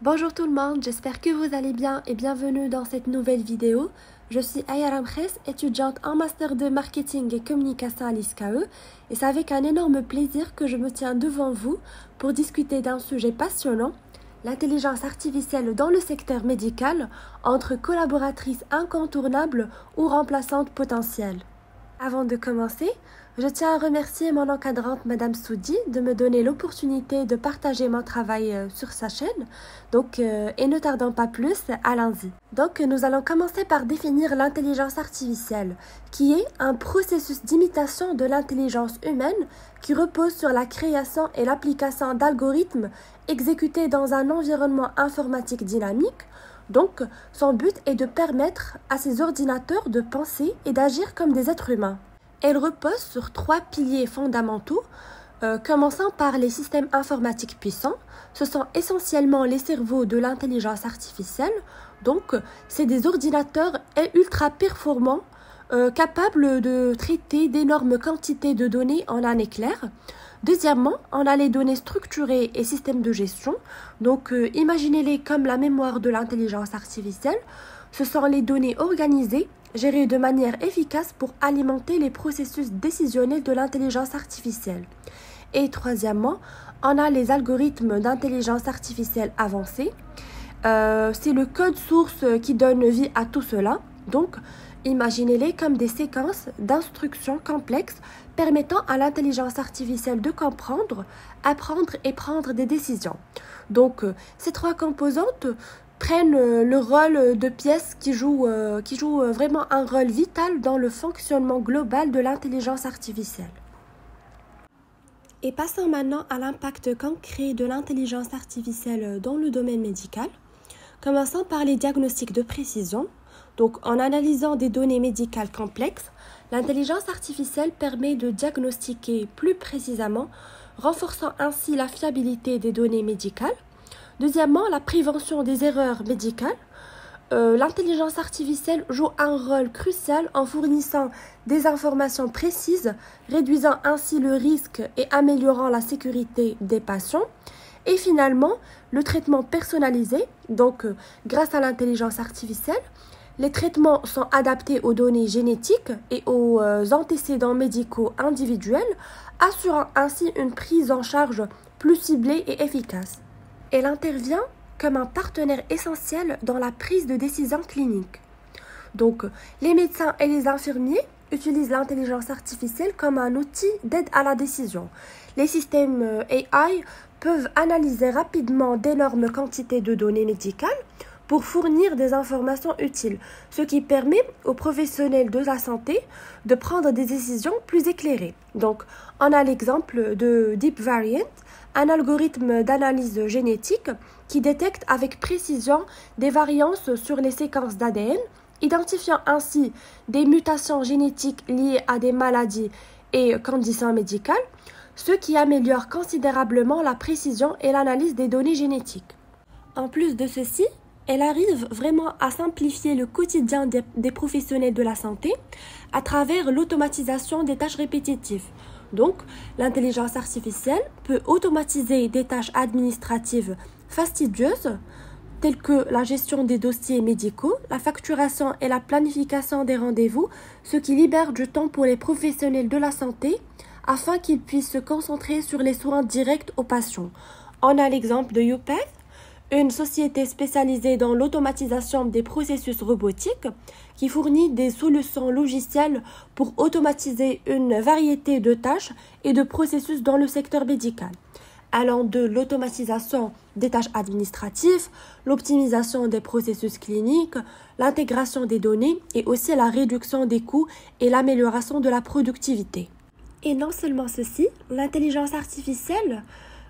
Bonjour tout le monde, j'espère que vous allez bien et bienvenue dans cette nouvelle vidéo. Je suis Aya Ramkhes, étudiante en Master de Marketing et Communication à l'ISCAE et c'est avec un énorme plaisir que je me tiens devant vous pour discuter d'un sujet passionnant, l'intelligence artificielle dans le secteur médical, entre collaboratrices incontournables ou remplaçantes potentielles. Avant de commencer, je tiens à remercier mon encadrante Madame Soudi de me donner l'opportunité de partager mon travail sur sa chaîne. Et ne tardons pas plus, allons-y. Nous allons commencer par définir l'intelligence artificielle, qui est un processus d'imitation de l'intelligence humaine qui repose sur la création et l'application d'algorithmes exécutés dans un environnement informatique dynamique. Son but est de permettre à ces ordinateurs de penser et d'agir comme des êtres humains. Elle repose sur 3 piliers fondamentaux, commençant par les systèmes informatiques puissants. Ce sont essentiellement les cerveaux de l'intelligence artificielle. C'est des ordinateurs ultra performants, capables de traiter d'énormes quantités de données en un éclair. Deuxièmement, on a les données structurées et systèmes de gestion. Imaginez-les comme la mémoire de l'intelligence artificielle. Ce sont les données organisées, gérées de manière efficace pour alimenter les processus décisionnels de l'intelligence artificielle. Et troisièmement, on a les algorithmes d'intelligence artificielle avancée. C'est le code source qui donne vie à tout cela. Imaginez-les comme des séquences d'instructions complexes permettant à l'intelligence artificielle de comprendre, apprendre et prendre des décisions. Ces 3 composantes prennent le rôle de pièces qui jouent vraiment un rôle vital dans le fonctionnement global de l'intelligence artificielle. Et passons maintenant à l'impact concret de l'intelligence artificielle dans le domaine médical. Commençons par les diagnostics de précision. En analysant des données médicales complexes, l'intelligence artificielle permet de diagnostiquer plus précisément, renforçant ainsi la fiabilité des données médicales. Deuxièmement, la prévention des erreurs médicales. L'intelligence artificielle joue un rôle crucial en fournissant des informations précises, réduisant ainsi le risque et améliorant la sécurité des patients. Et finalement, le traitement personnalisé, grâce à l'intelligence artificielle, les traitements sont adaptés aux données génétiques et aux antécédents médicaux individuels, assurant ainsi une prise en charge plus ciblée et efficace. Elle intervient comme un partenaire essentiel dans la prise de décision clinique. Les médecins et les infirmiers utilisent l'intelligence artificielle comme un outil d'aide à la décision. Les systèmes AI peuvent analyser rapidement d'énormes quantités de données médicales pour fournir des informations utiles, ce qui permet aux professionnels de la santé de prendre des décisions plus éclairées. On a l'exemple de Deep Variant, un algorithme d'analyse génétique qui détecte avec précision des variances sur les séquences d'ADN, identifiant ainsi des mutations génétiques liées à des maladies et conditions médicales, ce qui améliore considérablement la précision et l'analyse des données génétiques. En plus de ceci, elle arrive vraiment à simplifier le quotidien des professionnels de la santé à travers l'automatisation des tâches répétitives. L'intelligence artificielle peut automatiser des tâches administratives fastidieuses telles que la gestion des dossiers médicaux, la facturation et la planification des rendez-vous, ce qui libère du temps pour les professionnels de la santé afin qu'ils puissent se concentrer sur les soins directs aux patients. On a l'exemple de UPath, une société spécialisée dans l'automatisation des processus robotiques qui fournit des solutions logicielles pour automatiser une variété de tâches et de processus dans le secteur médical, allant de l'automatisation des tâches administratives, l'optimisation des processus cliniques, l'intégration des données et aussi la réduction des coûts et l'amélioration de la productivité. Et non seulement ceci, l'intelligence artificielle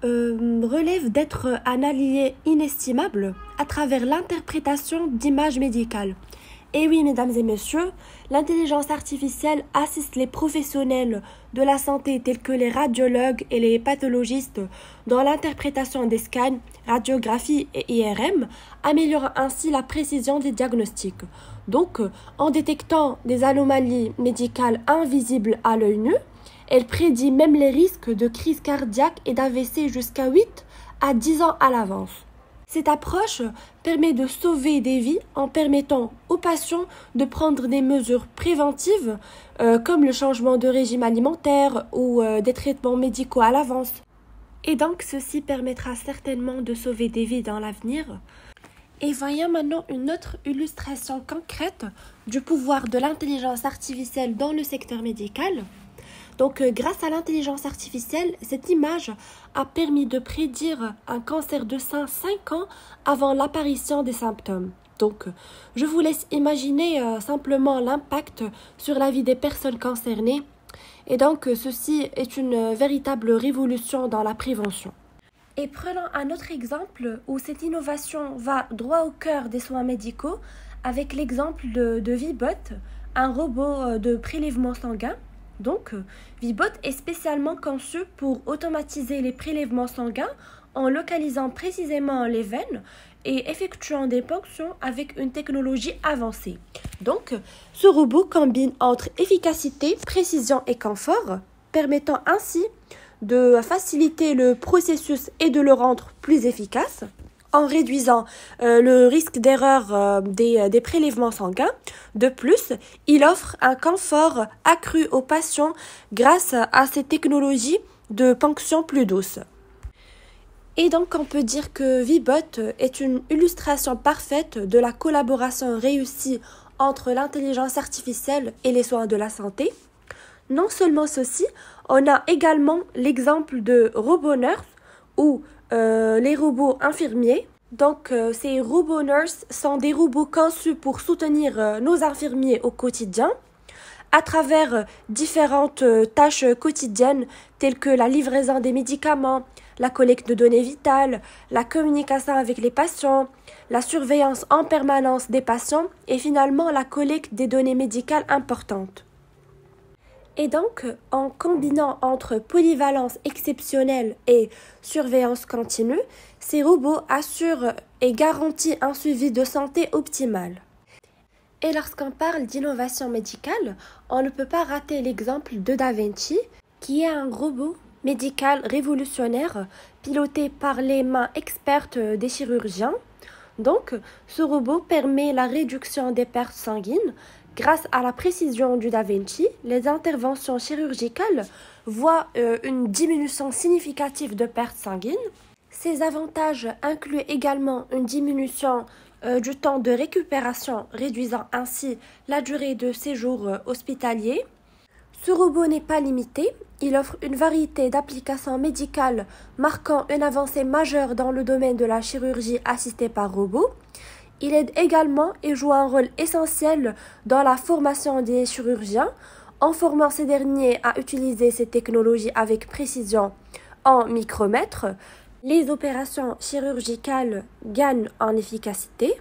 relève d'être un allié inestimable à travers l'interprétation d'images médicales. Et oui, mesdames et messieurs, l'intelligence artificielle assiste les professionnels de la santé tels que les radiologues et les pathologistes dans l'interprétation des scans, radiographies et IRM, améliorant ainsi la précision des diagnostics. En détectant des anomalies médicales invisibles à l'œil nu, elle prédit même les risques de crise cardiaque et d'AVC jusqu'à 8 à 10 ans à l'avance. Cette approche permet de sauver des vies en permettant aux patients de prendre des mesures préventives comme le changement de régime alimentaire ou des traitements médicaux à l'avance. Et donc ceci permettra certainement de sauver des vies dans l'avenir. Et voyons maintenant une autre illustration concrète du pouvoir de l'intelligence artificielle dans le secteur médical. Donc, grâce à l'intelligence artificielle, cette image a permis de prédire un cancer de sein 5 ans avant l'apparition des symptômes. Donc, je vous laisse imaginer simplement l'impact sur la vie des personnes concernées. Et donc, ceci est une véritable révolution dans la prévention. Et prenons un autre exemple où cette innovation va droit au cœur des soins médicaux avec l'exemple de Vibot, un robot de prélèvement sanguin. Donc, Vibot est spécialement conçu pour automatiser les prélèvements sanguins en localisant précisément les veines et effectuant des ponctions avec une technologie avancée. Donc, ce robot combine entre efficacité, précision et confort, permettant ainsi de faciliter le processus et de le rendre plus efficace en réduisant le risque d'erreur des prélèvements sanguins. De plus, il offre un confort accru aux patients grâce à ces technologies de ponction plus douces. Et donc, on peut dire que Vibot est une illustration parfaite de la collaboration réussie entre l'intelligence artificielle et les soins de la santé. Non seulement ceci, on a également l'exemple de RoboNurse ou les robots infirmiers. Donc, ces robots nurses sont des robots conçus pour soutenir nos infirmiers au quotidien à travers différentes tâches quotidiennes telles que la livraison des médicaments, la collecte de données vitales, la communication avec les patients, la surveillance en permanence des patients et finalement la collecte des données médicales importantes. Et donc, en combinant entre polyvalence exceptionnelle et surveillance continue, ces robots assurent et garantissent un suivi de santé optimal. Et lorsqu'on parle d'innovation médicale, on ne peut pas rater l'exemple de Da Vinci, qui est un robot médical révolutionnaire piloté par les mains expertes des chirurgiens. Donc, ce robot permet la réduction des pertes sanguines. Grâce à la précision du Da Vinci, les interventions chirurgicales voient une diminution significative de pertes sanguines. Ces avantages incluent également une diminution du temps de récupération, réduisant ainsi la durée de séjour hospitalier. Ce robot n'est pas limité, il offre une variété d'applications médicales marquant une avancée majeure dans le domaine de la chirurgie assistée par robot. Il aide également et joue un rôle essentiel dans la formation des chirurgiens, en formant ces derniers à utiliser ces technologies avec précision en micromètres. Les opérations chirurgicales gagnent en efficacité.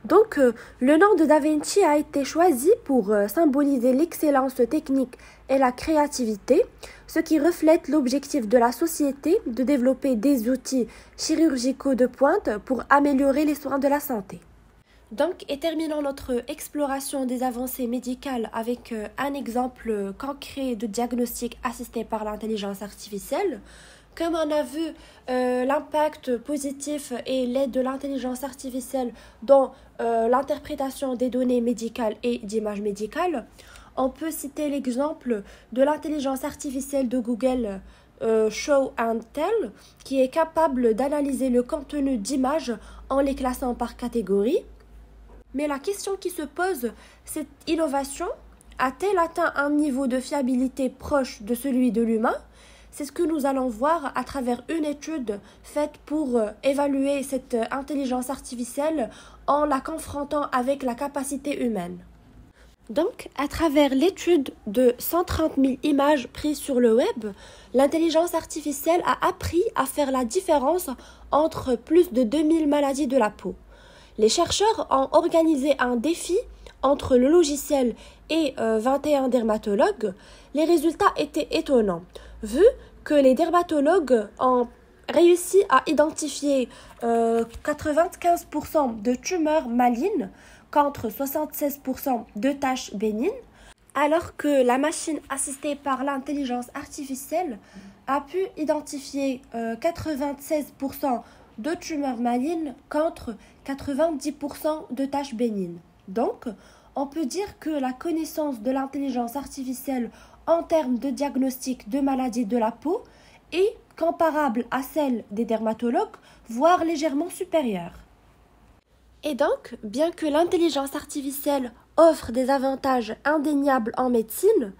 Donc, le nom de Da Vinci a été choisi pour symboliser l'excellence technique et la créativité, ce qui reflète l'objectif de la société de développer des outils chirurgicaux de pointe pour améliorer les soins de la santé. Donc, et terminons notre exploration des avancées médicales avec un exemple concret de diagnostic assisté par l'intelligence artificielle. Comme on a vu l'impact positif et l'aide de l'intelligence artificielle dans l'interprétation des données médicales et d'images médicales, on peut citer l'exemple de l'intelligence artificielle de Google Show and Tell, qui est capable d'analyser le contenu d'images en les classant par catégorie. Mais la question qui se pose, cette innovation a-t-elle atteint un niveau de fiabilité proche de celui de l'humain ? C'est ce que nous allons voir à travers une étude faite pour évaluer cette intelligence artificielle en la confrontant avec la capacité humaine. Donc, à travers l'étude de 130 000 images prises sur le web, l'intelligence artificielle a appris à faire la différence entre plus de 2000 maladies de la peau. Les chercheurs ont organisé un défi entre le logiciel et 21 dermatologues. Les résultats étaient étonnants, vu que les dermatologues ont réussi à identifier 95% de tumeurs malignes contre 76% de taches bénignes, alors que la machine assistée par l'intelligence artificielle a pu identifier 96% de tumeurs malignes contre 90% de tâches bénignes. Donc, on peut dire que la connaissance de l'intelligence artificielle en termes de diagnostic de maladies de la peau est comparable à celle des dermatologues, voire légèrement supérieure. Et donc, bien que l'intelligence artificielle offre des avantages indéniables en médecine,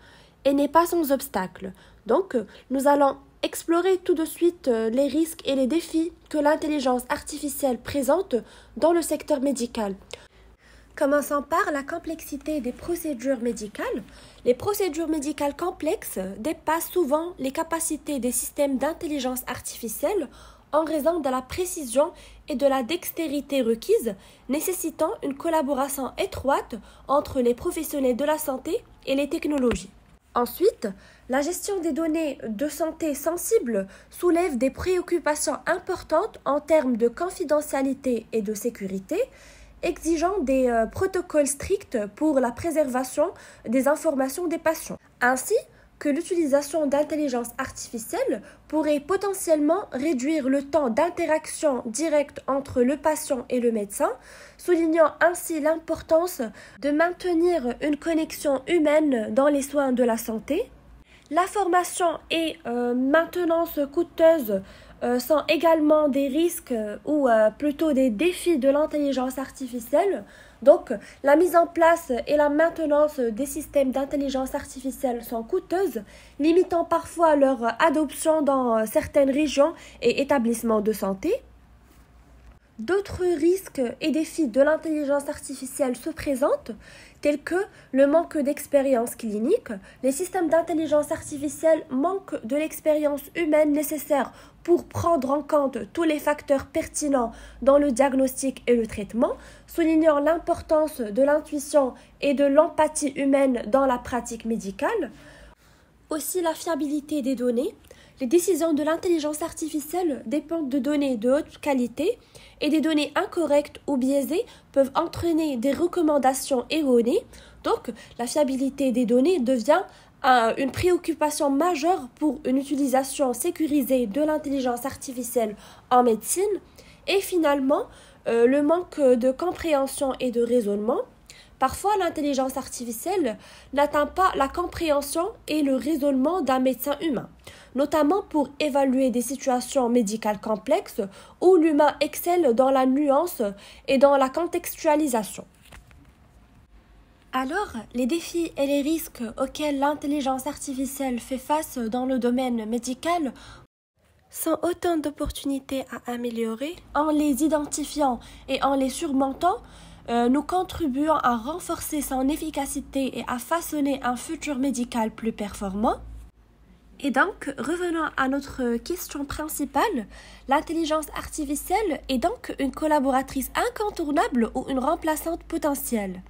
elle n'est pas sans obstacle. Donc, nous allons explorer tout de suite les risques et les défis que l'intelligence artificielle présente dans le secteur médical. Commençons par la complexité des procédures médicales. Les procédures médicales complexes dépassent souvent les capacités des systèmes d'intelligence artificielle en raison de la précision et de la dextérité requises, nécessitant une collaboration étroite entre les professionnels de la santé et les technologies. Ensuite, la gestion des données de santé sensibles soulève des préoccupations importantes en termes de confidentialité et de sécurité, exigeant des protocoles stricts pour la préservation des informations des patients, ainsi que l'utilisation d'intelligence artificielle pourrait potentiellement réduire le temps d'interaction directe entre le patient et le médecin, soulignant ainsi l'importance de maintenir une connexion humaine dans les soins de la santé. La formation et maintenance coûteuse sont également des risques ou plutôt des défis de l'intelligence artificielle. Donc, la mise en place et la maintenance des systèmes d'intelligence artificielle sont coûteuses, limitant parfois leur adoption dans certaines régions et établissements de santé. D'autres risques et défis de l'intelligence artificielle se présentent, tels que le manque d'expérience clinique. Les systèmes d'intelligence artificielle manquent de l'expérience humaine nécessaire pour prendre en compte tous les facteurs pertinents dans le diagnostic et le traitement, soulignant l'importance de l'intuition et de l'empathie humaine dans la pratique médicale. Aussi la fiabilité des données. Les décisions de l'intelligence artificielle dépendent de données de haute qualité et des données incorrectes ou biaisées peuvent entraîner des recommandations erronées. Donc, la fiabilité des données devient une préoccupation majeure pour une utilisation sécurisée de l'intelligence artificielle en médecine. Et finalement, le manque de compréhension et de raisonnement. Parfois, l'intelligence artificielle n'atteint pas la compréhension et le raisonnement d'un médecin humain, notamment pour évaluer des situations médicales complexes où l'humain excelle dans la nuance et dans la contextualisation. Alors, les défis et les risques auxquels l'intelligence artificielle fait face dans le domaine médical sont autant d'opportunités à améliorer. En les identifiant et en les surmontant, nous contribuons à renforcer son efficacité et à façonner un futur médical plus performant. Et donc, revenons à notre question principale. L'intelligence artificielle est donc une collaboratrice incontournable ou une remplaçante potentielle?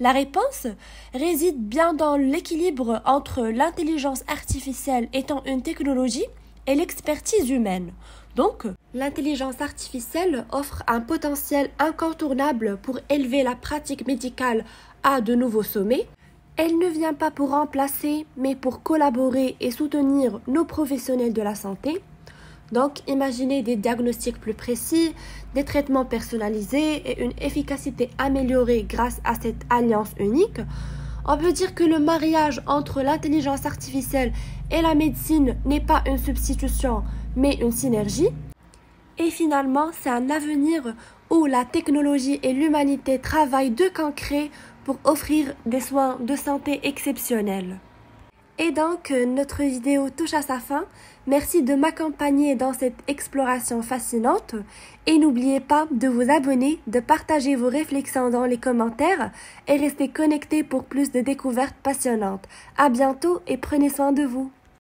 La réponse réside bien dans l'équilibre entre l'intelligence artificielle étant une technologie et l'expertise humaine. Donc, l'intelligence artificielle offre un potentiel incontournable pour élever la pratique médicale à de nouveaux sommets. Elle ne vient pas pour remplacer, mais pour collaborer et soutenir nos professionnels de la santé. Donc, imaginez des diagnostics plus précis, des traitements personnalisés et une efficacité améliorée grâce à cette alliance unique. On peut dire que le mariage entre l'intelligence artificielle et la médecine n'est pas une substitution, mais une synergie. Et finalement, c'est un avenir où la technologie et l'humanité travaillent de concret pour offrir des soins de santé exceptionnels. Et donc, notre vidéo touche à sa fin. Merci de m'accompagner dans cette exploration fascinante. Et n'oubliez pas de vous abonner, de partager vos réflexions dans les commentaires et restez connectés pour plus de découvertes passionnantes. À bientôt et prenez soin de vous.